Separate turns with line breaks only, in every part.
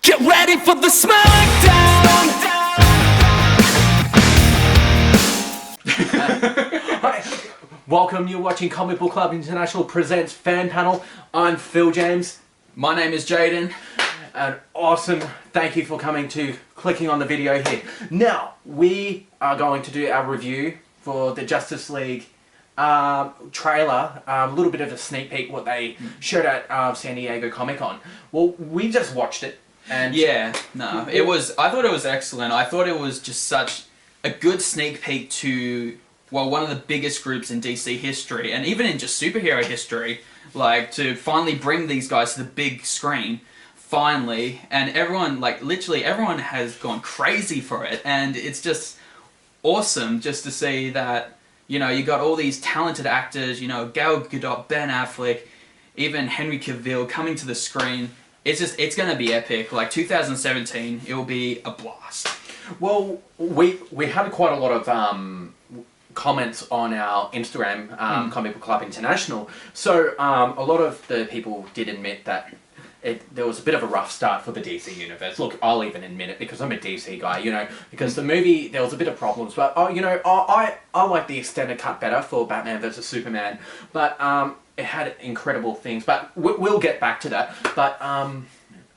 Get ready for the smackdown.
Hi. Welcome, you're watching Comic Book Club International presents Fan Panel. I'm Phil James.
My name is Jaden.
And awesome, thank you for clicking on the video here. Now, we are going to do our review for the Justice League trailer, a little bit of a sneak peek what they showed at San Diego Comic-Con. Well, we just watched it. And
I thought it was excellent. I thought it was just such a good sneak peek to, well, one of the biggest groups in DC history, and even in just superhero history, like, to finally bring these guys to the big screen, finally, and everyone, like, literally everyone has gone crazy for it, and it's just awesome just to see that, you know, you got all these talented actors, you know, Gal Gadot, Ben Affleck, even Henry Cavill coming to the screen. It's going to be epic. Like 2017, it will be a blast.
Well, we had quite a lot of comments on our Instagram, Comic Book Club International. So a lot of the people did admit that there was a bit of a rough start for the DC universe. Look, I'll even admit it because I'm a DC guy, you know, because the movie, there was a bit of problems, but I like the extended cut better for Batman vs Superman, but it had incredible things, but we'll get back to that. But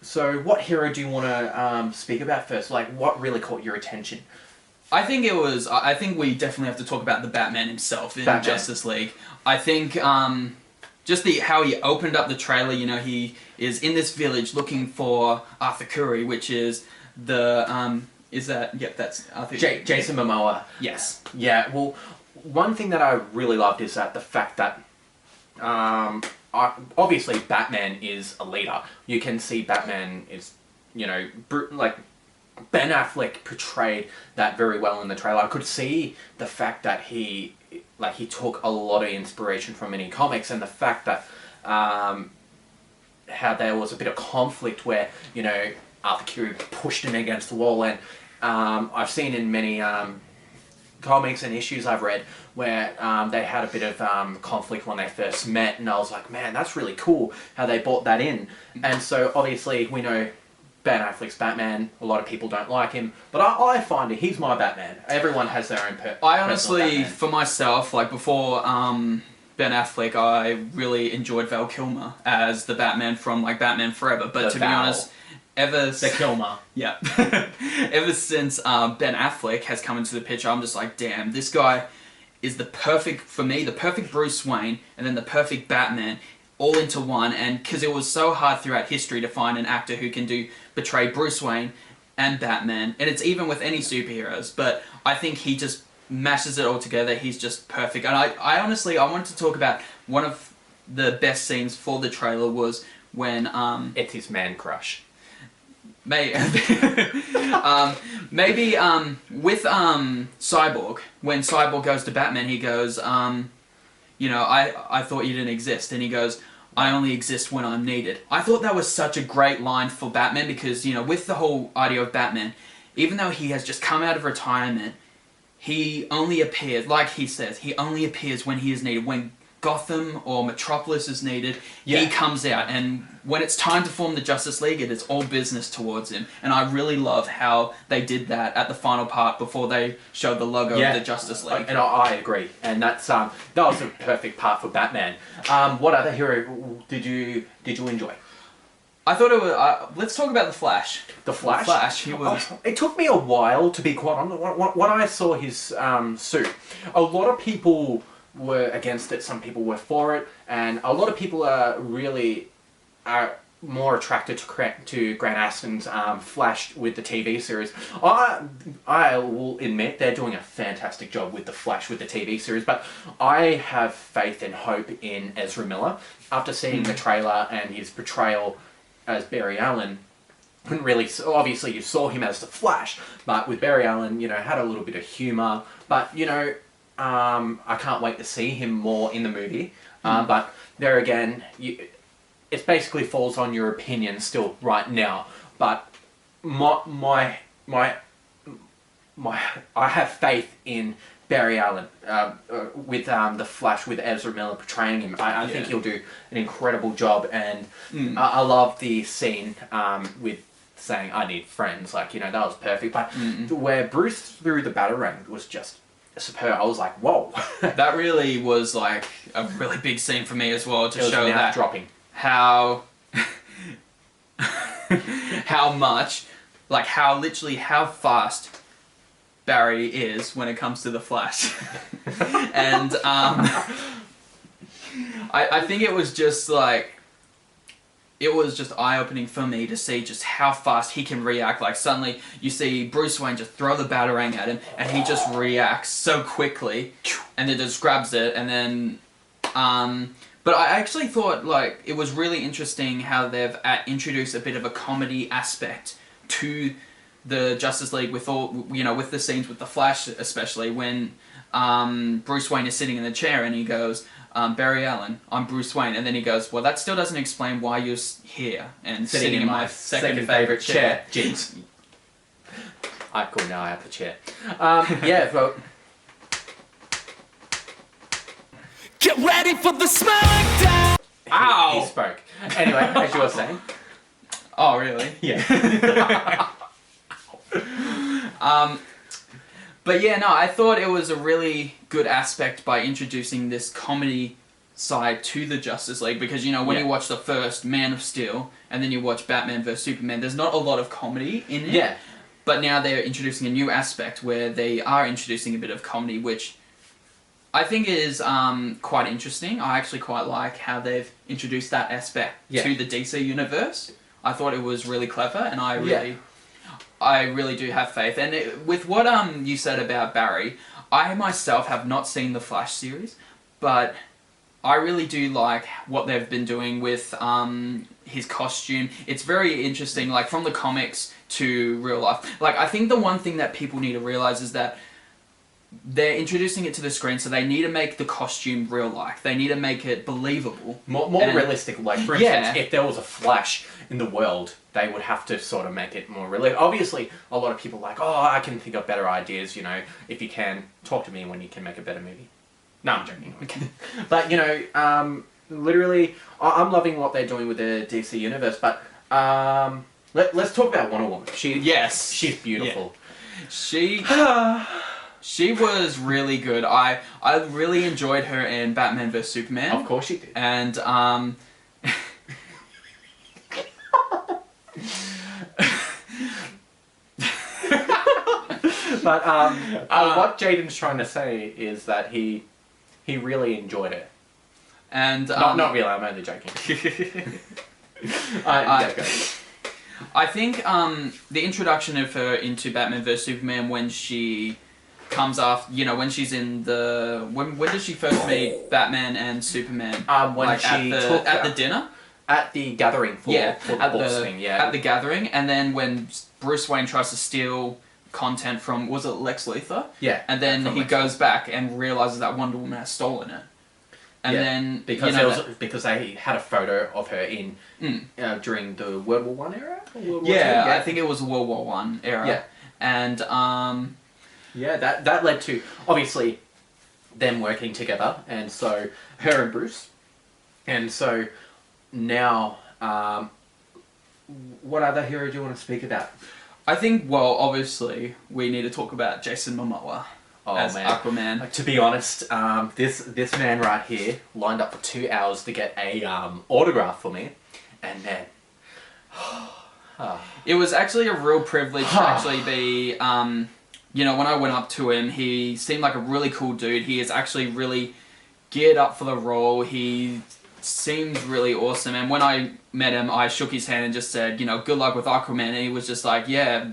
so what hero do you want to speak about first? Like, what really caught your attention?
I think we definitely have to talk about the Batman himself in Justice League. I think just how he opened up the trailer, you know, he is in this village looking for Arthur Curry, which is the, that's Arthur...
Jason Momoa.
Yes.
Yeah, well, one thing that I really loved is that the fact that, obviously Batman is a leader. You can see Batman is, you know, like, Ben Affleck portrayed that very well in the trailer. I could see the fact that he took a lot of inspiration from many comics, and the fact that how there was a bit of conflict where, you know, Arthur Curry pushed him against the wall, and I've seen in many comics and issues I've read where they had a bit of conflict when they first met, and I was like, man, that's really cool how they brought that in. And so obviously we know Ben Affleck's Batman. A lot of people don't like him, but I find he's my Batman. Everyone has their own
I honestly, for myself, like before Ben Affleck, I really enjoyed Val Kilmer as the Batman from like Batman Forever. But to be honest, ever since Ben Affleck has come into the picture, I'm just like, damn, this guy is the perfect Bruce Wayne, and then the perfect Batman, all into one. And because it was so hard throughout history to find an actor who can portray Bruce Wayne and Batman, and it's even with any superheroes, but I think he just mashes it all together. He's just perfect. And I honestly, I wanted to talk about one of the best scenes for the trailer was when
it's his man crush.
Maybe with Cyborg, when Cyborg goes to Batman, he goes, you know, I thought you didn't exist, and he goes, I only exist when I'm needed. I thought that was such a great line for Batman because, you know, with the whole idea of Batman, even though he has just come out of retirement, he only appears, like he says, he only appears when he is needed. When Gotham or Metropolis is needed, he comes out, and when it's time to form the Justice League, it is all business towards him. And I really love how they did that at the final part before they showed the logo of the Justice League.
And I agree, and that was a perfect part for Batman. What other hero did you enjoy?
I thought it was. Let's talk about the Flash.
The Flash.
The Flash. He was.
It took me a while to be quite honest. When I saw his suit, a lot of people were against it, some people were for it, and a lot of people are more attracted to Grant Astin's Flash with the TV series. I will admit they're doing a fantastic job with the Flash with the TV series, but I have faith and hope in Ezra Miller. After seeing the trailer and his portrayal as Barry Allen, couldn't really, obviously you saw him as the Flash, but with Barry Allen, you know, had a little bit of humour, but, you know, I can't wait to see him more in the movie. But there again, it basically falls on your opinion still right now. But I have faith in Barry Allen with the Flash, with Ezra Miller portraying him. I think he'll do an incredible job, and I love the scene with saying, "I need friends." Like, that was perfect. But where Bruce threw the batarang was just superb. I was like, "Whoa!"
That really was like a really big scene for me as well to
It was
show that
dropping.
how how much, like how fast Barry is when it comes to the Flash. And I think it was just like, it was just eye-opening for me to see just how fast he can react. Like, suddenly you see Bruce Wayne just throw the batarang at him, and he just reacts so quickly, and then just grabs it, and then but I actually thought, like, it was really interesting how they've introduced a bit of a comedy aspect to the Justice League with all, with the scenes with the Flash, especially when Bruce Wayne is sitting in the chair and he goes, "Barry Allen, I'm Bruce Wayne," and then he goes, "Well, that still doesn't explain why you're here and sitting in my second favorite chair."
Jinx. I call now out the chair. Yeah, but
Get ready for the smackdown.
Ow!
he spoke. Anyway, as you were saying.
Oh, really?
Yeah.
But yeah, no, I thought it was a really good aspect by introducing this comedy side to the Justice League, because when you watch the first Man of Steel and then you watch Batman vs Superman, there's not a lot of comedy in it.
Yeah.
But now they're introducing a new aspect where they are introducing a bit of comedy, which I think is quite interesting. I actually quite like how they've introduced that aspect to the DC universe. I thought it was really clever, and I really do have faith. And with what you said about Barry, I myself have not seen the Flash series, but I really do like what they've been doing with his costume. It's very interesting, like from the comics to real life. Like, I think the one thing that people need to realize is that they're introducing it to the screen, so they need to make the costume real life. They need to make it believable.
More realistic. Like, for instance, if there was a Flash in the world, they would have to sort of make it more realistic. Obviously, a lot of people are like, "Oh, I can think of better ideas, if you can, talk to me when you can make a better movie." No, I'm joking. But, literally, I'm loving what they're doing with the DC universe, but let's talk about Wonder Woman. She's beautiful.
Yeah. She was really good. I really enjoyed her in Batman vs Superman.
Of course she did.
And
but what Jaden's trying to say is that he really enjoyed it.
And
not really. I'm only joking.
I think the introduction of her into Batman vs Superman when she comes after, when she's in the... When did she first meet Batman and Superman?
When she
at the dinner?
At the gathering for the boss thing,
At the gathering, and then when Bruce Wayne tries to steal content from, was it Lex Luthor?
Yeah.
And then he goes back and realizes that Wonder Woman has stolen it. And then...
Because they had a photo of her in during the World War One era? Or World War II?
I think it was the World War One era.
Yeah.
And
yeah, that led to obviously them working together, and so her and Bruce, and so now what other hero do you want to speak about?
I think, well, obviously we need to talk about Jason Momoa as Aquaman.
To be honest, this man right here lined up for 2 hours to get a autograph for me, and then
it was actually a real privilege to actually be. When I went up to him, he seemed like a really cool dude. He is actually really geared up for the role. He seems really awesome. And when I met him, I shook his hand and just said, good luck with Aquaman. And he was just like, yeah,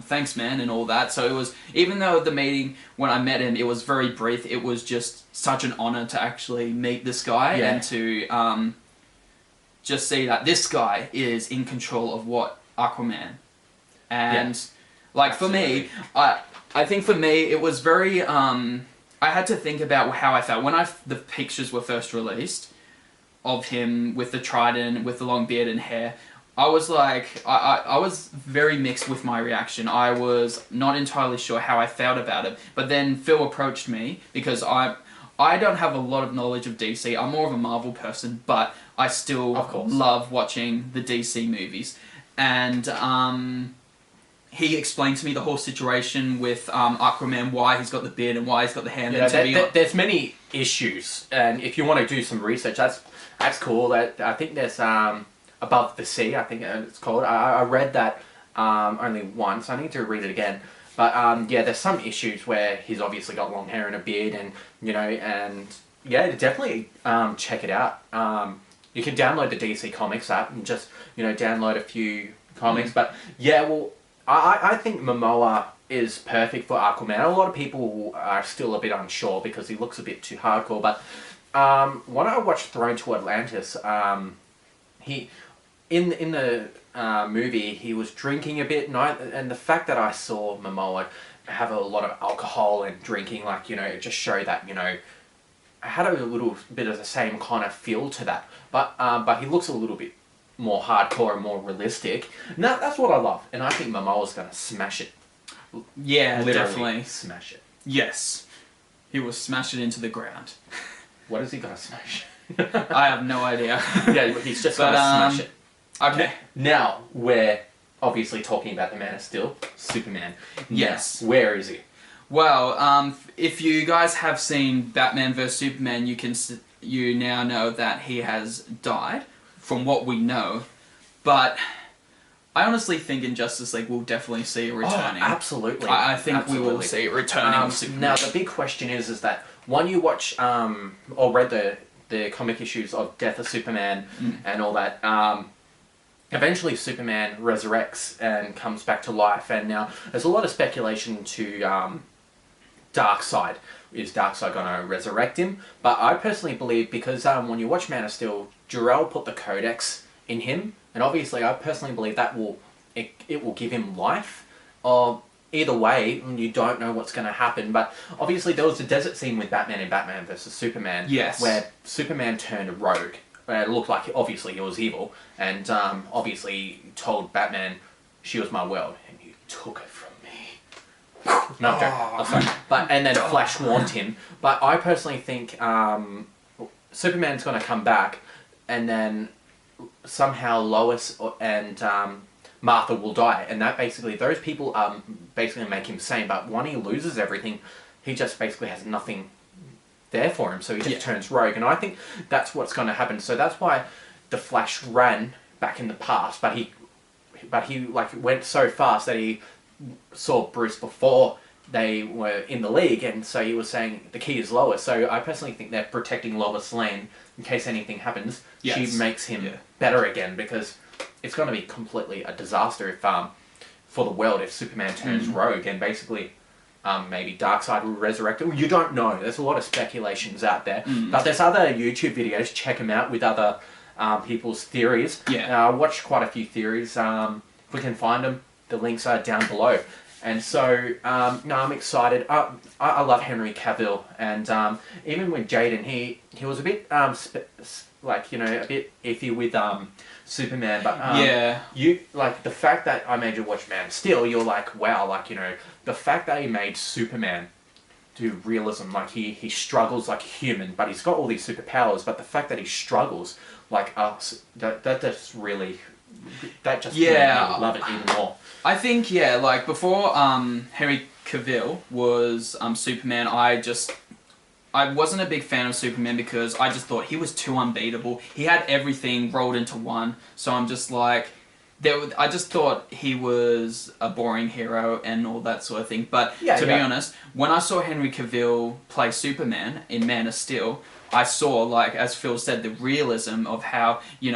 thanks, man, and all that. So it was, even though the meeting, when I met him, it was very brief, it was just such an honor to actually meet this guy and to just see that this guy is in control of what Aquaman. And... Like, for me, I think for me, it was very, I had to think about how I felt. When the pictures were first released of him with the trident, with the long beard and hair, I was like, I was very mixed with my reaction. I was not entirely sure how I felt about it. But then Phil approached me, because I don't have a lot of knowledge of DC. I'm more of a Marvel person, but I still love watching the DC movies. and he explained to me the whole situation with Aquaman, why he's got the beard and why he's got the hair.
There's many issues, and if you want to do some research, that's cool. That I think there's Above the Sea, I think it's called. I read that only once. I need to read it again. But yeah, there's some issues where he's obviously got long hair and a beard, and definitely check it out. You can download the DC Comics app and just download a few comics. But yeah, well, I think Momoa is perfect for Aquaman. A lot of people are still a bit unsure because he looks a bit too hardcore. But when I watched Throne to Atlantis, he in the movie he was drinking a bit, and the fact that I saw Momoa have a lot of alcohol and drinking, it just showed that I had a little bit of the same kind of feel to that. But he looks a little bit more hardcore and more realistic. And that's what I love. And I think Momoa's going to smash it.
Yeah,
Literally
definitely.
Smash it.
Yes. He will smash it into the ground.
What is he going to smash?
I have no idea.
Yeah, he's just going to smash it.
Okay.
Now, we're obviously talking about the Man of Steel, Superman.
Yes.
Now, where is he?
Well, if you guys have seen Batman vs Superman, you now know that he has died, from what we know. But I honestly think in Justice League we'll definitely see it returning.
Oh, absolutely.
I think we will see it returning.
Now, the big question is that when you watch or read the comic issues of Death of Superman and all that, eventually Superman resurrects and comes back to life, and now there's a lot of speculation to Darkseid. Is Darkseid going to resurrect him? But I personally believe, because when you watch Man of Steel, Jor-El put the Codex in him, and obviously I personally believe that it will give him life. Either way, you don't know what's going to happen, but obviously there was a desert scene with Batman in Batman vs Superman,
yes,
where Superman turned rogue. It looked like obviously he was evil, and obviously told Batman, "She was my world, and you took it from me." No, I'm sorry. And then Flash warned him. But I personally think Superman's going to come back, and then somehow Lois and Martha will die, and that basically, those people basically make him sane. But when he loses everything, he just basically has nothing there for him, so he just turns rogue, and I think that's what's going to happen. So that's why the Flash ran back in the past, but he went so fast that he saw Bruce before they were in the league, and so he was saying the key is Lois. So I personally think they're protecting Lois Lane in case anything happens. Yes. She makes him better again, because it's going to be completely a disaster if for the world if Superman turns rogue, and basically maybe Darkseid will resurrect him. You don't know. There's a lot of speculations out there. But there's other YouTube videos. Check them out with other people's theories. I watched quite a few theories. If we can find them, the links are down below. And so, I'm excited. I love Henry Cavill. And even with Jaden, he was a bit, a bit iffy with Superman. But you the fact that I made you watch Man of Steel, you're like, wow, the fact that he made Superman do realism, he struggles like a human, but he's got all these superpowers, but the fact that he struggles like us, that just made me love it even more.
I think, before Henry Cavill was Superman, I wasn't a big fan of Superman because I just thought he was too unbeatable. He had everything rolled into one, so I'm just like, I just thought he was a boring hero and all that sort of thing. But to be honest, when I saw Henry Cavill play Superman in Man of Steel, I saw, as Phil said, the realism of how, in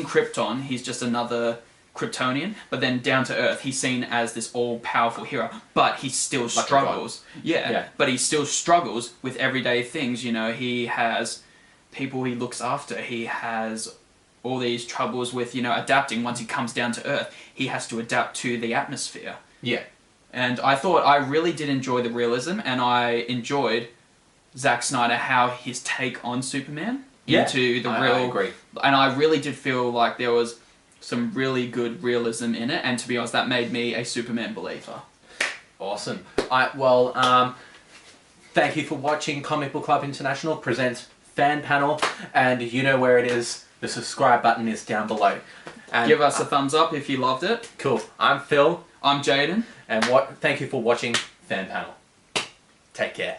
Krypton, he's just another Kryptonian, but then down to Earth, he's seen as this all-powerful hero, but he still struggles. But he still struggles with everyday things. He has people he looks after. He has all these troubles with, adapting. Once he comes down to Earth, he has to adapt to the atmosphere. And I thought I really did enjoy the realism, and I enjoyed Zack Snyder, how his take on Superman into the real... I agree. And I really did feel like there was some really good realism in it, and to be honest, that made me a Superman believer.
Awesome. Thank you for watching Comic Book Club International presents Fan Panel, and you know where it is. The subscribe button is down below. And,
Give us a thumbs up if you loved it.
Cool. I'm Phil,
I'm Jaden.
and thank you for watching Fan Panel. Take care.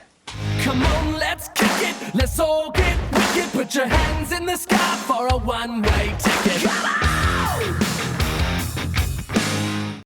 Come on, let's kick it. Let's all get wicked. Put your hands in the sky for a one-way ticket.